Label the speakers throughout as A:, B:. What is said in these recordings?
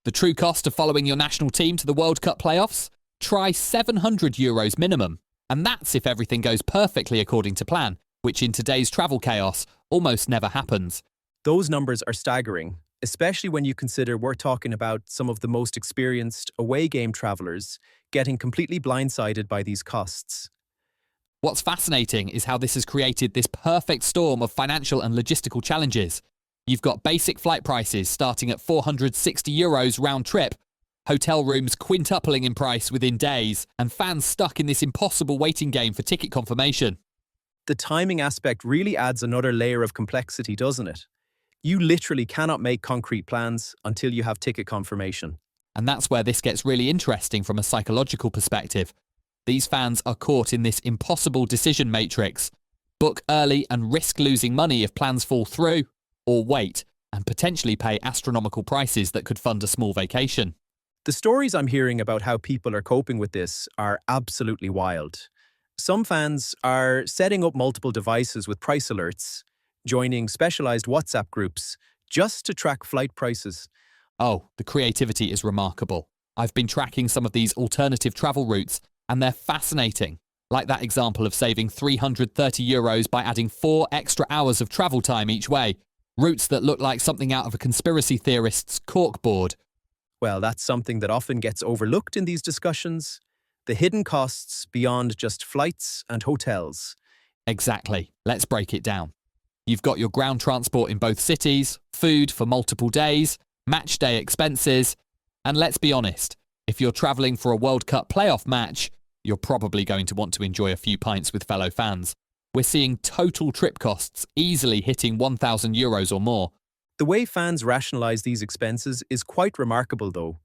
A: The true cost of following your national team to the World Cup playoffs? Try €700 minimum. And that's if everything goes perfectly according to plan, which in today's travel chaos almost never happens.
B: Those numbers are staggering, especially when you consider we're talking about some of the most experienced away game travellers getting completely blindsided by these costs.
A: What's fascinating is how this has created this perfect storm of financial and logistical challenges. You've got basic flight prices starting at €460 round trip, hotel rooms quintupling in price within days, and fans stuck in this impossible waiting game for ticket confirmation.
B: The timing aspect really adds another layer of complexity, doesn't it? You literally cannot make concrete plans until you have ticket confirmation.
A: And that's where this gets really interesting from a psychological perspective. These fans are caught in this impossible decision matrix. Book early and risk losing money if plans fall through, or wait and potentially pay astronomical prices that could fund a small vacation.
B: The stories I'm hearing about how people are coping with this are absolutely wild. Some fans are setting up multiple devices with price alerts, joining specialized WhatsApp groups just to track flight prices.
A: Oh, the creativity is remarkable. I've been tracking some of these alternative travel routes, and they're fascinating. Like that example of saving €330 by adding 4 extra hours of travel time each way. Routes that look like something out of a conspiracy theorist's corkboard.
B: Well, that's something that often gets overlooked in these discussions. The hidden costs beyond just flights and hotels.
A: Exactly. Let's break it down. You've got your ground transport in both cities, food for multiple days, match day expenses, and let's be honest, if you're travelling for a World Cup playoff match, you're probably going to want to enjoy a few pints with fellow fans. We're seeing total trip costs easily hitting €1,000 or more.
B: The way fans rationalize these expenses is quite remarkable, though.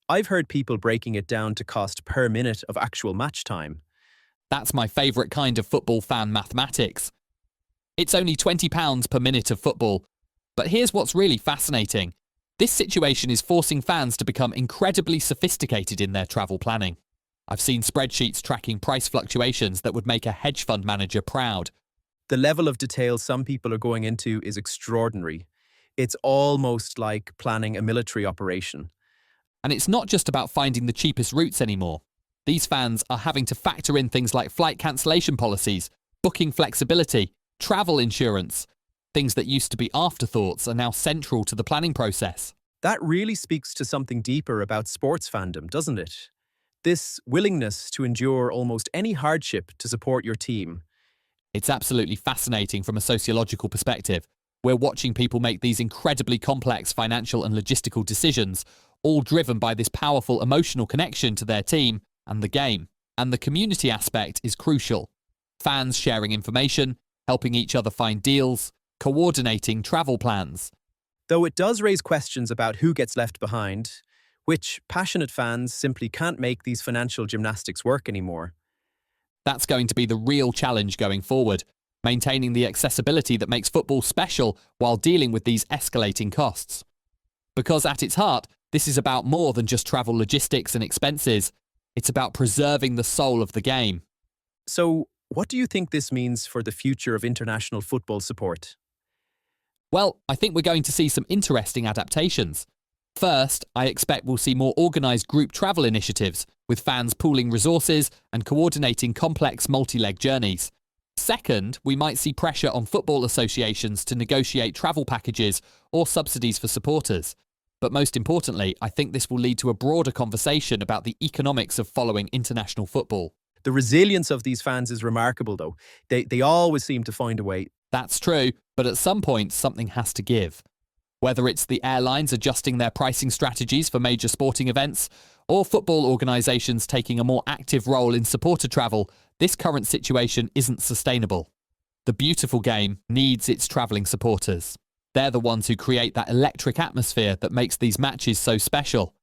B: I've heard people breaking it down to cost per minute of actual match time.
A: That's my favourite kind of football fan mathematics. It's only £20 per minute of football. But here's what's really fascinating. This situation is forcing fans to become incredibly sophisticated in their travel planning. I've seen spreadsheets tracking price fluctuations that would make a hedge fund manager proud.
B: The level of detail some people are going into is extraordinary. It's almost like planning a military operation.
A: And it's not just about finding the cheapest routes anymore. These fans are having to factor in things like flight cancellation policies, booking flexibility, travel insurance. Things that used to be afterthoughts are now central to the planning process.
B: That really speaks to something deeper about sports fandom, doesn't it? This willingness to endure almost any hardship to support your team.
A: It's absolutely fascinating from a sociological perspective. We're watching people make these incredibly complex financial and logistical decisions, all driven by this powerful emotional connection to their team and the game. And the community aspect is crucial. Fans sharing information, helping each other find deals, coordinating travel plans.
B: Though it does raise questions about who gets left behind, which passionate fans simply can't make these financial gymnastics work anymore.
A: That's going to be the real challenge going forward, maintaining the accessibility that makes football special while dealing with these escalating costs. Because at its heart, this is about more than just travel logistics and expenses. It's about preserving the soul of the game.
B: So, what do you think this means for the future of international football support?
A: Well, I think we're going to see some interesting adaptations. First, I expect we'll see more organised group travel initiatives, with fans pooling resources and coordinating complex multi-leg journeys. Second, we might see pressure on football associations to negotiate travel packages or subsidies for supporters. But most importantly, I think this will lead to a broader conversation about the economics of following international football.
B: The resilience of these fans is remarkable, though. They always seem to find a way.
A: That's true, but at some point, something has to give. Whether it's the airlines adjusting their pricing strategies for major sporting events, or football organisations taking a more active role in supporter travel, this current situation isn't sustainable. The beautiful game needs its travelling supporters. They're the ones who create that electric atmosphere that makes these matches so special.